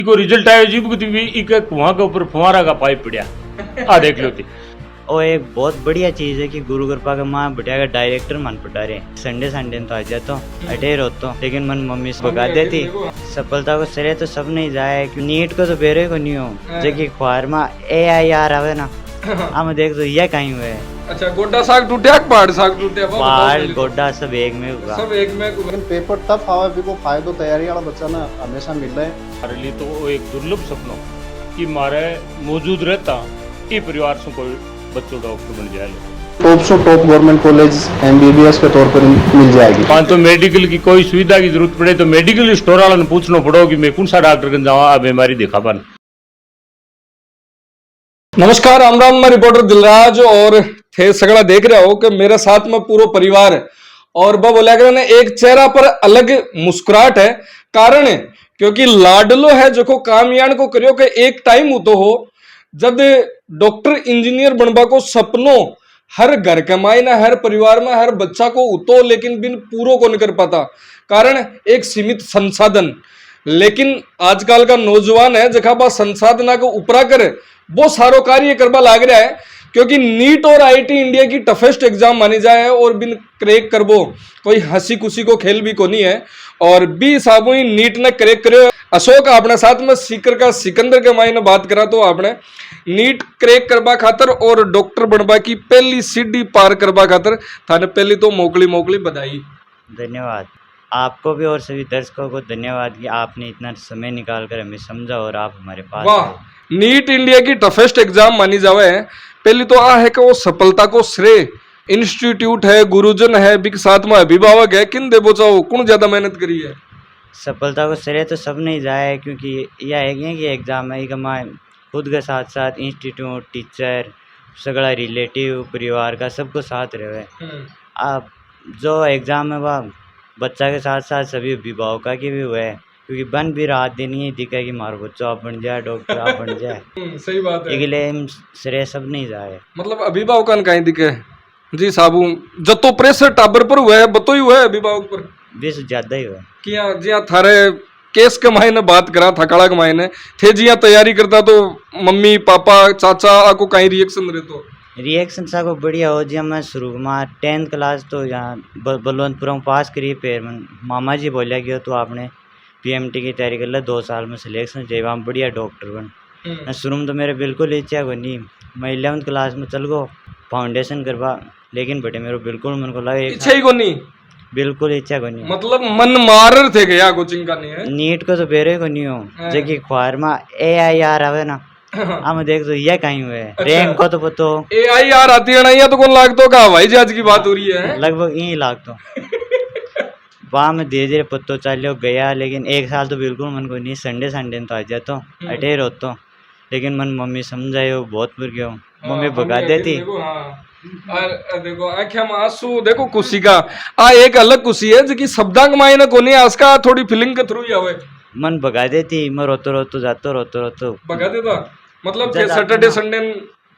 को रिजल्ट आया जी भी एक वहां के ऊपर फुहारा का पाइप पड़ा आ देख लो थी। और एक बहुत बढ़िया चीज है कि गुरु कृपा के माँ बिटिया का डायरेक्टर मन पटा रहे संडे संडे तो आ जाता अटेर होता लेकिन मन मम्मी से भगा देती। सफलता को श्रेय तो सब नहीं जाए कि नीट को तो बेरे को नहीं हो जो कि अखबार में AIR आवे ना हम देख तो यह कहीं हुए। अच्छा गोड्डा साग टूटा पहाड़ साग टूटा पहाड़ गोड्डा सब एक में हुआ। सब एक में पेपर टफ आवे भी को फायदो तैयारी वाला बच्चा ना हमेशा मिल रहा है। हमारे लिए तो वो एक दुर्लभ सपना कि मारे मौजूद रहता ये परिवार से कोई बच्चों डॉक्टर बन जाए। टॉप से टॉप गवर्नमेंट कॉलेज MBBS के तौर पर मिल जाएगी। पान तो मेडिकल की कोई सुविधा की जरूरत पड़े तो मेडिकल स्टोर वाला ने पूछना पड़ो कि मैं कौन सा डॉक्टर के जावा बीमारी दिखा पान। नमस्कार राम राम, मैं रिपोर्टर दिलराज और थे सगड़ा देख रहा हो कि मेरे साथ में पूरा परिवार है और वह बोला कर एक चेहरा पर अलग मुस्कुराहट है। कारण है क्योंकि लाडलो है जो को कामयान को करियो कि एक टाइम तो हो जब डॉक्टर इंजीनियर बनबा को सपनों हर घर के मायने हर परिवार में हर बच्चा को उतो लेकिन बिन पूरो को नहीं कर पाता। कारण एक सीमित संसाधन। लेकिन आजकल का नौजवान है जखा बा संसाधना को उपरा करे वो सारो कार्य करवा लाग रहा है क्योंकि नीट और IIT इंडिया की टफेस्ट एग्जाम मानी जाए और बिन क्रैक करबो कोई हंसी खुशी को खेल भी को नहीं है। और बी साबु ही नीट ने क्रैक करे। अशोक अपने साथ में सीकर का सिकंदर के मायने बात करा तो आपने नीट क्रैक करवा खातर और डॉक्टर बनवा की पहली सीढ़ी पार करवा खातर थाने पहली तो मोकली बधाई। धन्यवाद आपको भी और सभी दर्शकों को धन्यवाद कि आपने इतना समय निकाल कर हमें समझा और आप हमारे पास। वाह, नीट इंडिया की टफेस्ट एग्जाम मानी जावे है। पहली तो आ है कि वो सफलता को श्रेय इंस्टीट्यूट है, गुरुजन है, बिक साथ में अभिभावक है, किन दे बोचाओ कौन ज्यादा मेहनत करी है। सफलता को श्रेय तो सब नहीं जाए क्योंकि यह है कि एग्जाम है कि खुद के साथ साथ इंस्टीट्यूट टीचर सगड़ा रिलेटिव परिवार का सबको साथ रहे। आप जो एग्जाम है वह बच्चा के साथ साथ सभी अभिभावकों की भी हुए क्योंकि बन भी रात दिन ही दिखे कि मारो बच्चों आप बन जाए डॉक्टर आप बन जाए। सही बात है। इसलिए श्रेय सब नहीं जाए मतलब अभिभावक कहीं दिखे जी साबू जतो प्रेशर टाबर पर हुआ है बतो ही हुआ है अभिभावक पर बीस ज्यादा ही हुआ किया जी थारे केस के मायने बात करा थकाड़ा के मायने थे जी तैयारी करता तो मम्मी पापा चाचा आपको कहीं रिएक्शन रहे तो रिएक्शन सा को बढ़िया हो जी। मैं शुरू में 10th क्लास तो यहाँ बलवंतपुर में पास करी फिर मामा जी बोलिया कि तो आपने PMT की तैयारी कर ले 2 साल में सिलेक्शन चाहिए वहाँ बढ़िया डॉक्टर बन। शुरू में तो मेरे बिल्कुल इच्छा को नहीं। मैं 11th क्लास में चल गो फाउंडेशन करवा लेकिन बेटे मेरे बिल्कुल मन को लगा इच्छा ही को नहीं बिल्कुल इच्छा को नहीं। मतलब मन मार थे क्या कोचिंग का नहीं है नीट को तो बेरे को नहीं हो जो कि अखबार में AIR आवे ना हम देख तो यह कहीं हुए रैंक को तो पतो AIR आती है ना तो कौन लागतो का हवाई जहाज की बात हो रही है लगभग यही लागतो वहाँ में धीरे धीरे पत्तो चालियो गया लेकिन 1 साल तो बिल्कुल मन को नहीं। संडे तो आ जाता अटेर होता लेकिन मन मम्मी समझाए बहुत बुर गया मम्मी भगा देती। देखो आंखें में आंसू देखो खुशी का आ एक अलग खुशी है जो कि शब्दांग मायने को नहीं आसका थोड़ी फीलिंग के थ्रू ही आवे मन भगा देती। मैं रोतो रोतो जातो रोतो रोतो भगा देता मतलब सैटरडे संडे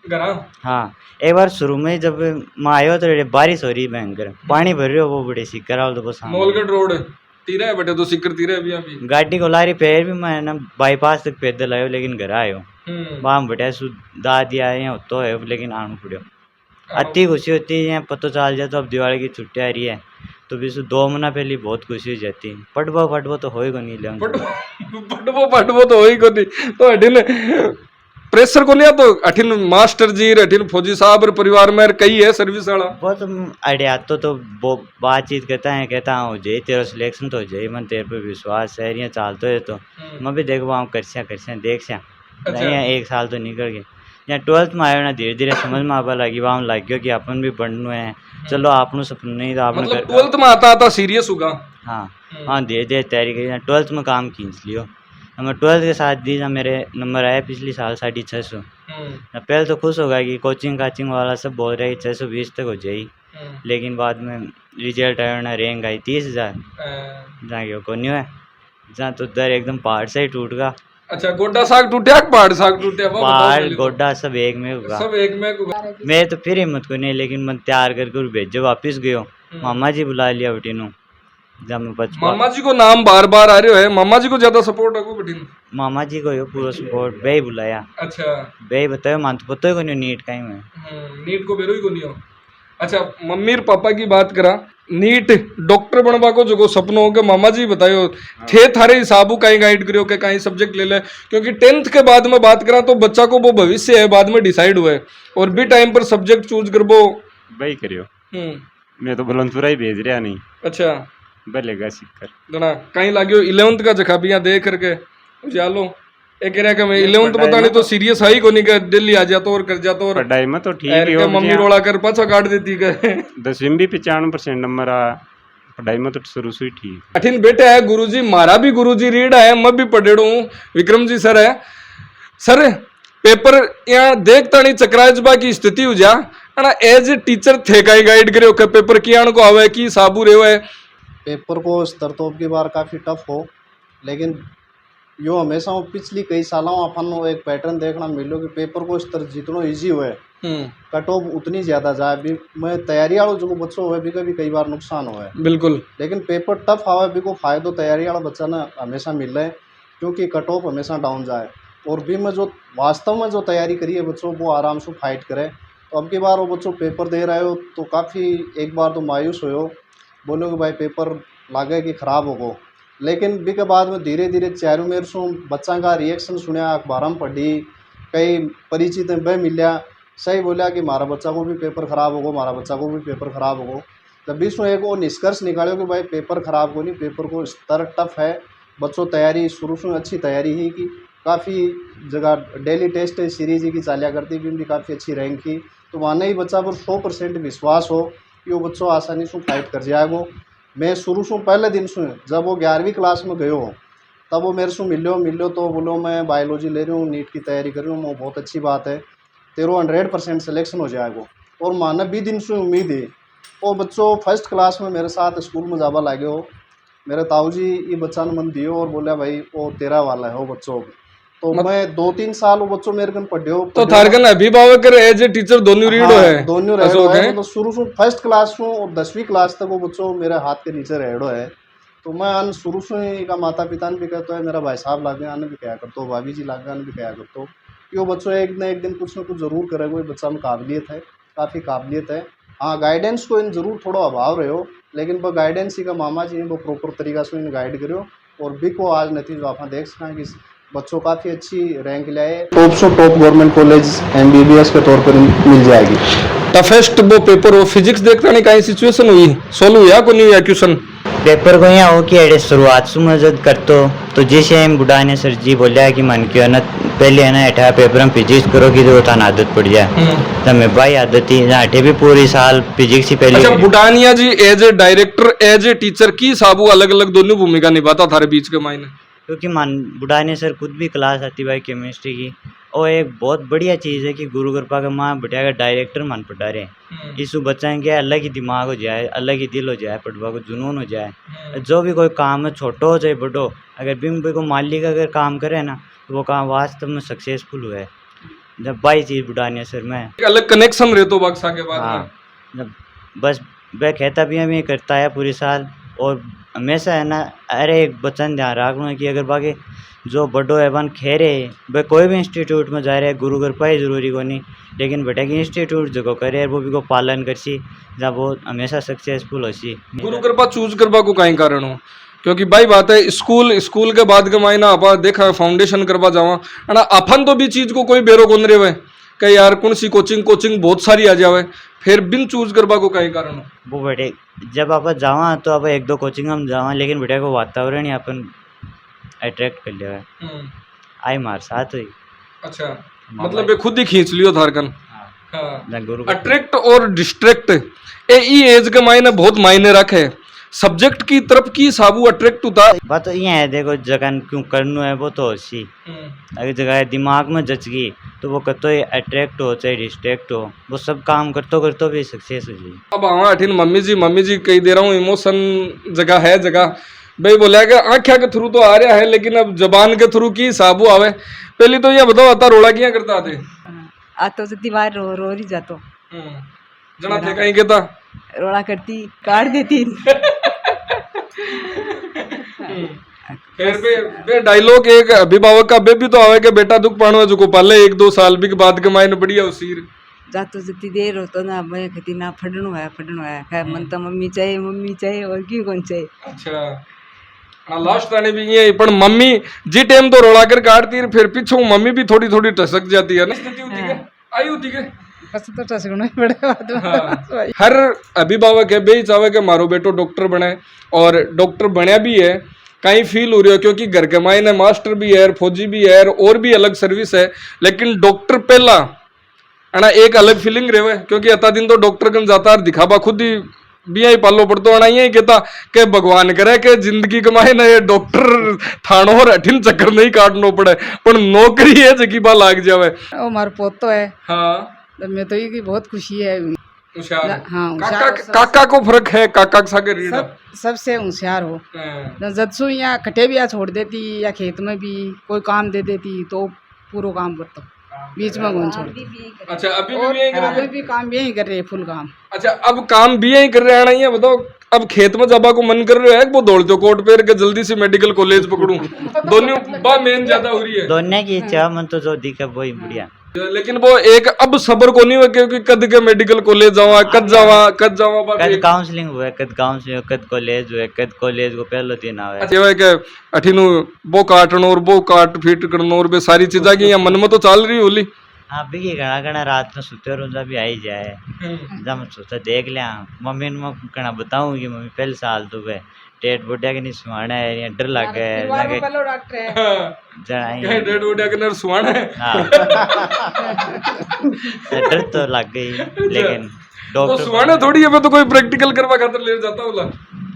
घरा। हाँ एक बार शुरू में जब मैं आयो तो बारिश हो रही भयंकर पानी भर रही हो वो बड़े सिक्कर वाल तो मोलगढ़ रोड तीरा है बेटे तो सिक्कर तीरा है अभी गाड़ी को ला रही फिर भी मैं ना बाईपास तक पैदल आयो लेकिन घर आयो वहाँ बेटा दादी आए तो है लेकिन आना पड़ो। अति खुशी होती है यहाँ पता चल जाए तो अब दिवाली की छुट्टी आ रही है तो भी 2 महीना पहले बहुत खुशी हो जाती है। पटबो तो होएगा नहीं ले पटबो तो होएगा नहीं तो अठिन प्रेशर को नहीं तो अठिन मास्टर जी अठिन फौजी साहब परिवार में कई है सर्विस वाला बहुत आइडिया तो बातचीत करता है कहता हो जाए तेरा सिलेक्शन तो हो जाए मन तेरे पर विश्वास है यहाँ चालते है तो मैं भी देखो वहाँ कर देख नहीं 1 साल तो निकल गए। यहाँ 12th में आयो ना धीरे धीरे समझ में आवा लगी वहाँ लग गया कि अपन भी पढ़ना है चलो आपनो सपना नहीं था आपने 12th में आता सीरियस होगा। हाँ हाँ धीरे धीरे तैयारी करी 12th में काम खींच लियो। मैं 12th के साथ दी मेरे नंबर आए पिछली साल 650। पहले तो खुश होगा कि कोचिंग काचिंग वाला सब बोल रहे 620 तक हो जाए लेकिन बाद में रिजल्ट आया ना रैंक आई 30,000 जहाँ क्यों को नहीं है जहाँ तो दर एकदम पहाड़ से ही टूट गया। अच्छा गोड्डा साग टूटा पहाड़ साग टूटा पहाड़ गोड्डा सब एक में होगा सब एक में होगा। मैं तो फिर हिम्मत को नहीं लेकिन मैं तैयार करके भेजो वापिस गयो मामा जी बुला लिया बेटी नु जब मैं बचपन मामा जी को नाम बार बार आ रहे है, मामा जी को ज्यादा सपोर्ट है को कठिन। मामा जी को यो पूरा सपोर्ट बे बुलाया, अच्छा बे बतायो मान तो पता ही को नहीं नीट का ही में। नीट को बेरो ही को नहीं हो। अच्छा मम्मी और पापा की बात करा, नीट डॉक्टर बनवा को जो सपनों के मामा जी बतायो थे थारे हिसाबू कहीं गाइड करियो के कहीं सब्जेक्ट ले ले, क्योंकि 10th के बाद में बात करा तो बच्चा को वो भविष्य है बाद में डिसाइड हुआ है और भी टाइम पर सब्जेक्ट चूज कर वो भाई करियो मैं तो बुलंदपुरा ही भेज रहा नहीं। अच्छा बलेगा सीखकर जना कहीं लागियो 11th का जखाबियां दे करके जालो एक कह के मैं 11th पता नहीं तो सीरियस है ही को नहीं, दिल्ली आ जाता और कर जाता और पढ़ाई में तो ठीक ऐर ही के हो मम्मी रोला कर पाछा काट देती के 10वीं भी 95% नंबर आ, पढ़ाई में तो शुरू से ही ठीक। अठिन बेटे है गुरुजी, मारा भी गुरुजी रीड है, मैं भी पढ़ेड़ू हूँ, विक्रम जी सर है सर पेपर यहाँ देखता नहीं चक्राजबा की स्थिति हो जा ना एज ए टीचर थे कहीं गाइड करे के पेपर किया को आवे की साबू रे है। पेपर को स्तर तो अब की बार काफ़ी टफ हो, लेकिन यो हमेशा वो पिछली कई सालों अपन को एक पैटर्न देखना मिलो कि पेपर को स्तर जितना इजी हुए कट ऑफ उतनी ज़्यादा जाए भी मैं तैयारी वालों जो बच्चों हुए भी कभी कई बार नुकसान हुआ है बिल्कुल, लेकिन पेपर टफ आवे भी को फायदो तैयारी वाला बच्चा ना हमेशा मिल रहा है क्योंकि कट ऑफ हमेशा डाउन जाए और भी में जो वास्तव में जो तैयारी करी है बच्चों वो आराम से फाइट करे। तो अब की बार वो बच्चों पेपर दे रहे हो तो काफ़ी एक बार तो मायूस हो, बोलो कि भाई पेपर लागे कि ख़राब होगो, लेकिन भी के बाद में धीरे धीरे चारों मेरे सो बच्चा का रिएक्शन सुनिया, अखबार में पढ़ी, कई परिचित में मिलिया, सही बोलिया कि हमारा बच्चा को भी पेपर ख़राब होगो, हमारा बच्चा को भी पेपर ख़राब होगो। जब बीच में एक वो निष्कर्ष निकालो कि भाई पेपर ख़राब हो नहीं, पेपर को स्तर टफ है, बच्चों तैयारी शुरू से अच्छी तैयारी ही की, काफ़ी जगह डेली टेस्ट सीरीज की चालिया करती भी उनकी काफ़ी अच्छी रैंक की, तो वहाँ ही बच्चा पर 100% विश्वास हो कि वो बच्चों आसानी से फाइट कर जाएगो। मैं शुरू से पहले दिन से जब वो 11वीं क्लास में गयो तब वो मेरे से मिलो तो बोलो मैं बायोलॉजी ले रही हूँ, नीट की तैयारी कर रही हूँ, वो बहुत अच्छी बात है, तेरो 100% सिलेक्शन हो जाएगा। और माना 20 दिन से उम्मीद है वो बच्चों फर्स्ट क्लास में मेरे साथ स्कूल में जावा लागे हो, मेरे ताऊ जी ये बच्चा ने मन दियो और बोला भाई वो तेरा वाला है वो बच्चों, तो मैं 2-3 साल वो बच्चों मेरे कन पढ़ियो तो थारकन अभिभावक एज ए टीचर दोनों रीड है, दोनों रेडो है, तो शुरू से फर्स्ट क्लास से और 10वीं क्लास तक वो बच्चों मेरे हाथ के नीचे रेडो है। तो मैं अन शुरू से ही का माता पिता ने भी कहता है, मेरा भाई साहब लागे आने भी क्या करते हो, भाभी जी लागे आने भी क्या करते हो, कि वो बच्चों एक न एक दिन कुछ न कुछ ज़रूर करेगा, ये बच्चा में काबिलियत है, काफ़ी काबिलियत है। हाँ गाइडेंस को इन ज़रूर थोड़ा अभाव रहे हो, लेकिन वो गाइडेंस ही का मामा जी वो प्रॉपर तरीका से इन गाइड करो और भी को आज नतीजा आप देख सकें कि बच्चों काफ़ी अच्छी रैंक लाए, टॉप से टॉप गवर्नमेंट कॉलेज MBBS के तौर पर मिल जाएगी। टफेस्ट वो पेपर हो फिजिक्स देखता नहीं कहीं सिचुएशन हुई सोल्व हुआ को नहीं हुआ क्वेश्चन पेपर को यहाँ हो कि अरे शुरुआत से मदद करतो तो जैसे हम बुढ़ा ने सर जी बोलिया कि मन क्यों ना पहले है ना अठा पेपर में फिजिक्स करोगी तो थाना आदत पड़ जाए, तब मैं भाई आदत ही अठे भी पूरी साल फिजिक्स ही पहले। अच्छा Budhania ji as a director as a teacher की साबू अलग अलग दोनों भूमिका निभाता थारे बीच के मायने, क्योंकि मान बुढ़ाने सर खुद भी क्लास आती भाई केमिस्ट्री की, और एक बहुत बढ़िया चीज़ है कि गुरु कृपा का माँ बिटिया का डायरेक्टर मन पढ़ा रहे इसु बच्चा के अलग ही दिमाग हो जाए, अलग ही दिल हो जाए, पढ़वा को जुनून हो जाए, जो भी कोई काम है छोटो हो चाहे बड़ो, अगर बिम को मालिक अगर काम करे ना तो वो काम वास्तव में सक्सेसफुल हुआ है। जब भाई चीज़ बुढ़ाने सर में अलग कनेक्शन रहे तो बक्सा के बाद हाँ जब बस वह कहता भी करता है पूरी साल, और हमेशा है ना अरे एक बच्चन ध्यान रखना है कि अगर बाकी जो बड़ो है बन खेरे वह कोई भी इंस्टीट्यूट में जा रहे हैं गुरु कृपा ही जरूरी को नहीं, लेकिन बेटा की इंस्टीट्यूट जो करे वो भी को पालन करसी जब वो हमेशा सक्सेसफुल होसी। गुरु कृपा चूज करवा को कहीं कारण हो, क्योंकि भाई बात है स्कूल के बाद के मायना आप देखा फाउंडेशन करवा जावा है ना, अपन तो भी चीज को कोई बेरो कौन रहे कहीं यार कौन सी कोचिंग बहुत सारी आ जावे, फिर बिन चूज करवा को कहीं कारण हो। वो बेटे जब आप जावा तो आप 1-2 कोचिंग हम जावा, लेकिन बेटा को वातावरण ही अपन अट्रैक्ट कर लिया है आई मार साथ हुई। अच्छा मतलब ये खुद ही खींच लियो थारकन। गुरु अट्रैक्ट और डिस्ट्रैक्ट ए एज के मायने बहुत मायने रखे, सब्जेक्ट की तरफ की साबू अट्रैक्ट होता बात तो ये है, देखो जगह क्यों करनो है वो तो होसी, अगर जगह दिमाग में जच गई तो वो कतो ही अट्रैक्ट हो चाहे डिस्ट्रैक्ट हो, वो सब काम करते भी सक्सेस हो जाए। अब हाँ अठिन मम्मी जी कही दे रहा हूँ इमोशन जगह भाई बोला कि आँख्या के थ्रू तो आ रहा है, लेकिन अब जबान के थ्रू की साबू आवे। पहले तो ये बताओ आता रोड़ा किया करता थे आतो तो दीवार रो रही जातो जना थे कहीं कहता रोड़ा करती काट देती फिर बे डायलॉग एक अभिभावक का बे भी तो आवे के बेटा दुख पानो जो को पाले 1-2 साल भी के बाद के मायने बढ़िया उसीर जातो जती देर होतो ना मैं कहती ना फड़नो है खैर मन तो मम्मी चाहिए और क्यों कौन चाहिए। अच्छा हाँ लास्ट आने भी ये पण मम्मी जी टाइम तो रोला कर काटती है फिर पीछे मम्मी भी थोड़ी थोड़ी टसक जाती है ना स्थिति होती है आई होती है बस तो टसकना ही पड़ेगा। हाँ। हर अभिभावक है बे चाहे कि मारो बेटो डॉक्टर बने और डॉक्टर बनया भी है कहीं फील हो रही हो क्योंकि घर के मायने मास्टर भी है फौजी भी है और भी अलग सर्विस है लेकिन डॉक्टर पहला है ना एक अलग फीलिंग रहे क्योंकि अता दिन तो डॉक्टर कन जाता दिखावा खुद ही बिया ही पालो पड़तो है यही कहता कि भगवान करे कि जिंदगी कमाए ना ये डॉक्टर थानो और अठिन चक्कर नहीं काटनो पड़े पर नौकरी है जकी बा लाग जावे। वो मारो पोतो है हाँ तो मैं तो ये की बहुत खुशी है। होशियार हाँ काका को फर्क है काका के सागे रीड़ा सबसे होशियार हो जदसू यहाँ कटे भी या छोड़ देती या खेत में भी कोई काम दे देती तो पूरा काम करता बीच में कौन छोड़ती। अच्छा अभी भी काम भी यही कर रहे हैं फुल काम। अच्छा अब काम भी यही कर रहे हैं ना ये बताओ अब खेत में जाबा को मन कर रहे है वो दौड़ते कोट पैर के जल्दी से मेडिकल कॉलेज पकड़ूं दोनों बा मेन ज्यादा हो रही है दोनों की इच्छा मन तो जो दिखे वही बढ़िया लेकिन वो एक अब सबर को नहीं हुआ क्योंकि कद के मेडिकल कॉलेज जावा कद जावा कद काउंसलिंग हुए कद काउंसलिंग कद कॉलेज हुए कद कॉलेज को पहले दिन आवे अच्छा है कि अठिनु वो काटनो और वो काट फिट करनो और बे सारी चीजा की मन में तो चल रही होली। हाँ भी घना रात में सुते रोजा भी आई जाए जब सोचा देख लिया मम्मी ने कना बताऊं कि मम्मी पहले साल तो गए टेट बोटिया के नहीं सुहाना है डर लग गए डॉक्टर है डेड बोटिया के नर सुहाना है डर तो लग गई लेकिन तो डॉक्टर सुहाना थोड़ी है तो कोई प्रैक्टिकल करवा खातर ले जाता होला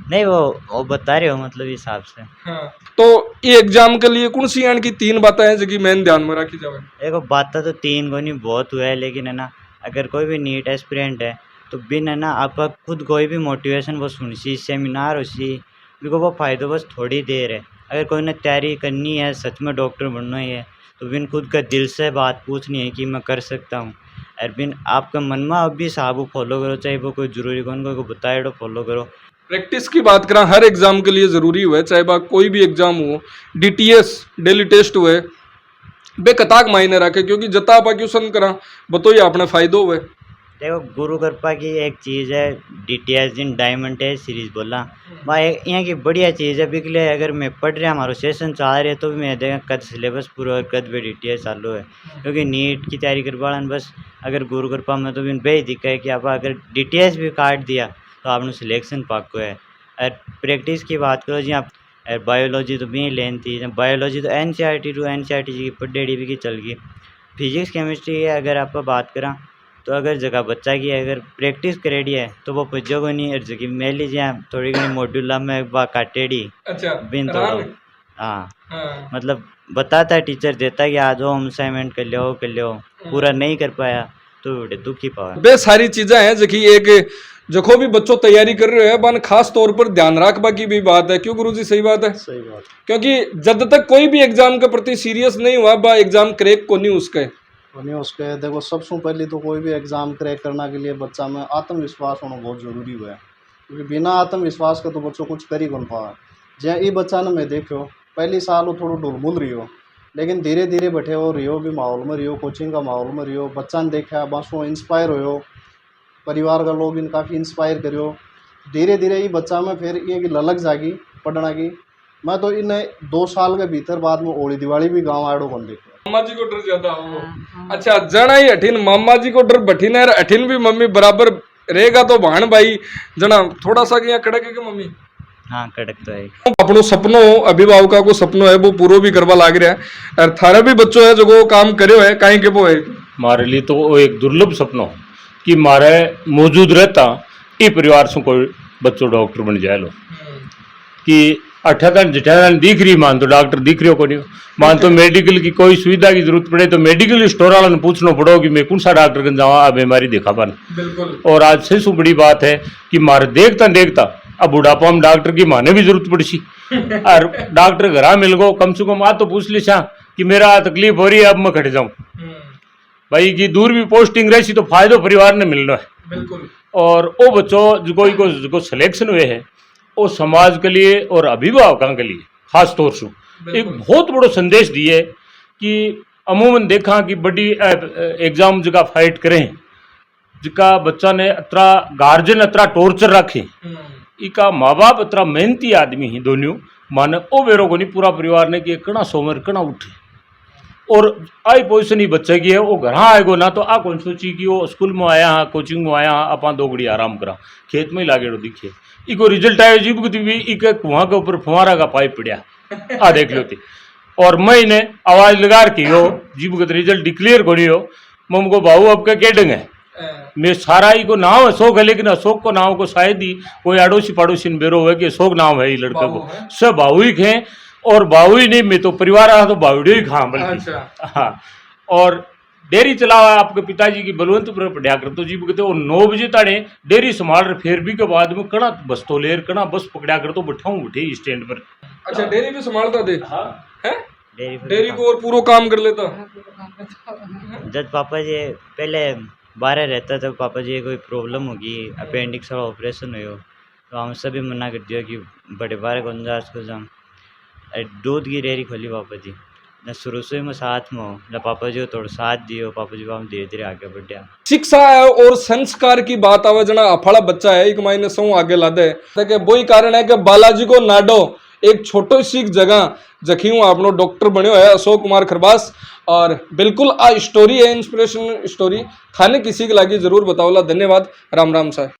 नहीं वो बता रहे हो मतलब हिसाब से। हाँ। तो ये एग्जाम के लिए कौन सी यानी की 3 बातें हैं जो कि मेन ध्यान में रखी जावे। देखो बात तो 3 को नहीं बहुत हुआ है लेकिन है ना अगर कोई भी नीट एस्पिरेंट है तो बिन है ना आप खुद कोई भी मोटिवेशन वो सुन सी सेमिनार हो सी बिल्कुल वो फायदा बस थोड़ी देर है। अगर कोई ने तैयारी करनी है सच में डॉक्टर बनना ही है तो बिन खुद का दिल से बात पूछनी है कि मैं कर सकता हूँ और बिन आपका मन में अब भी साहब फॉलो करो चाहे वो कोई जरूरी कौन को बताए तो फॉलो करो। प्रैक्टिस की बात करा हर एग्जाम के लिए जरूरी हुआ चाहे बा कोई भी एग्जाम हो DTS डेली टेस्ट हुए बेकताक मायने रखे क्योंकि जता आप क्वेश्चन करा बताइए अपने फायदो हुए। देखो गुरु कृपा की एक चीज़ है DTS जिन डायमंड टेस्ट सीरीज बोला वह यहाँ की बढ़िया चीज़ है बिकले अगर मैं पढ़ रहा हमारा सेशन चाह रहे तो भी मैं देखा कद सिलेबस पूरा और कद भी DTS चालू है क्योंकि नीट की तैयारी करवा बस अगर गुरु कृपा में तो भी बे दिक्कत है कि आप अगर DTS भी काट दिया तो आपने सिलेक्शन पक्को है। और प्रैक्टिस की बात करो जी आप बायोलॉजी तो भी लेन थी बायोलॉजी तो NCERT टू NCERT जी पढ़ेड़ी भी की चल गई। फिजिक्स केमिस्ट्री है अगर आप बात करा तो अगर जगह बच्चा की अगर प्रैक्टिस करेडी है तो वो पुजो को नहीं जगह मैं लीजिए थोड़ी घनी मॉड्यूल में बा काटेड़ी अच्छा बिन तो हाँ मतलब बताता है टीचर देता है कि आज हो हम असाइनमेंट कर लो पूरा नहीं कर पाया तो दुखी पावा बे सारी चीजें हैं जो कि एक जो भी बच्चों तैयारी कर रहे हैं बन खास तौर पर ध्यान रखबा की भी बात है। क्यों गुरुजी सही बात है सही बात क्योंकि जब तक कोई भी एग्जाम के प्रति सीरियस नहीं हुआ बा एग्जाम क्रैक को नहीं उसके देखो सबसे पहले तो कोई भी एग्जाम क्रैक करने के लिए बच्चा में आत्मविश्वास होना बहुत जरूरी हुआ है क्योंकि बिना आत्मविश्वास के तो बच्चों कुछ कर ही कौन पावा। जहाँ ये बच्चा ने मैं देखो पहली साल वो थोड़ा डुलमुल रही हो लेकिन धीरे धीरे बैठे हो रियो भी माहौल में रियो कोचिंग का माहौल में रियो बच्चा ने देखा बस वो इंस्पायर हो परिवार का लोग इन काफ़ी इंस्पायर करो धीरे धीरे ये बच्चा में फिर ये की ललक जागी पढ़ना की। मैं तो इन 2 साल के भीतर बाद में ओली दिवाली भी गाँव आड़ो बन देखो मामा जी को डर ज्यादा हो। अच्छा जना ही अठिन मामा जी को डर बठिन है अठिन भी मम्मी बराबर रहेगा तो भाण भाई जना थोड़ा सा यहाँ कड़क है कि मम्मी हाँ कड़क तो है अपनो सपनो अभिभावका को सपनो है वो पूरो भी करवा लाग रहा है और थारा भी बच्चों है जो काम करो है कहीं के वो है हमारे लिए तो वो एक दुर्लभ सपनो कि मारे मौजूद रहता ये परिवार से कोई बच्चों डॉक्टर बन जाए लो कि 18 जिठान दिख रही मान तो डॉक्टर दिख रही हो को नहीं मान तो मेडिकल की कोई सुविधा की जरूरत पड़े तो मेडिकल स्टोर वाला ने पूछना पड़ो कि मैं कौन सा डॉक्टर कन जावा अब बीमारी देखा पान। और आज से सु बड़ी बात है कि मारे देखता अब बुढ़ापा में डॉक्टर की माने भी जरूरत पड़ी और डॉक्टर घर मिल गो कम से कम आ तो पूछ ली कि मेरा तकलीफ हो रही है अब मैं खट जाऊँ भाई की दूर भी पोस्टिंग रही तो फायदो परिवार ने मिलना है। और वो बच्चों जो सिलेक्शन हुए है और समाज के लिए और अभिभावकों के लिए खास तौर से एक बहुत बड़ो संदेश दिए कि अमूमन देखा कि बड़ी एग्जाम जगह फाइट करें जिका बच्चा ने अतरा गार्जियन अतरा टॉर्चर रखे इका माँ बाप अतरा मेहनती आदमी ही दोनों माने ओ बेरो को नहीं पूरा परिवार ने कि कणा सोमर कणा उठे और आई पोजिशन ही बच्चे की है वो घर आएगो ना तो आ कौन सोची कि वो स्कूल में आया हाँ कोचिंग में आया हाँ अपा 2 घड़ी आराम करा खेत में ही लागे दिखे इको रिजल्ट आयो जीव भी इक कुआं के ऊपर फुहारा का पाइप पड़ा आ देख लो थी और मैं इन्हें आवाज लगा रखी हो जीव का रिजल्ट डिक्लेयर को नहीं हो मम को बाबू अब के डंग है मैं सारा ही को नाम अशोक है लेकिन अशोक को नाम को शायद ही कोई अड़ोसी पड़ोसी ने बेरो है कि अशोक नाम है ये लड़के को सब बाबू ही खे और बाबू ही नहीं मैं तो परिवार रहा तो बावड़ियो ही खा बल्कि हाँ और डेयरी चलावा आपके पिताजी की बलवंतपुर पढ़िया कर तो जी कहते वो 9 बजे ताड़े डेयरी संभाल रहे फिर भी के बाद में कणा बस तो लेर कणा बस पकड़ा कर तो बैठाऊं बैठे स्टैंड पर। अच्छा डेयरी भी संभालता थे हैं डेयरी को और पूरा काम कर लेता। जब पापा जी पहले बाहर रहता था पापा जी कोई प्रॉब्लम होगी अपेंडिक्स वाला ऑपरेशन हो तो हम सभी मना कर दिया कि बड़े बारह गुंजाश को जाम दूध की डेयरी खोली पापा जी न शुरू से मैं साथ में हूँ न पापा जी को थोड़ा साथ दियो पापा जी को हम धीरे धीरे आगे बढ़िया। शिक्षा और संस्कार की बात आवे जना अफाड़ा बच्चा है एक महीने सौ आगे लादे ताकि वही कारण है कि बालाजी को नाडो एक छोटो सी जगह जखी हूँ आपनो डॉक्टर बन्यो है अशोक कुमार खरबास और बिल्कुल आ स्टोरी है इंस्पिरेशन स्टोरी थाने किसी के लागी जरूर बताओला। धन्यवाद। राम राम साहब।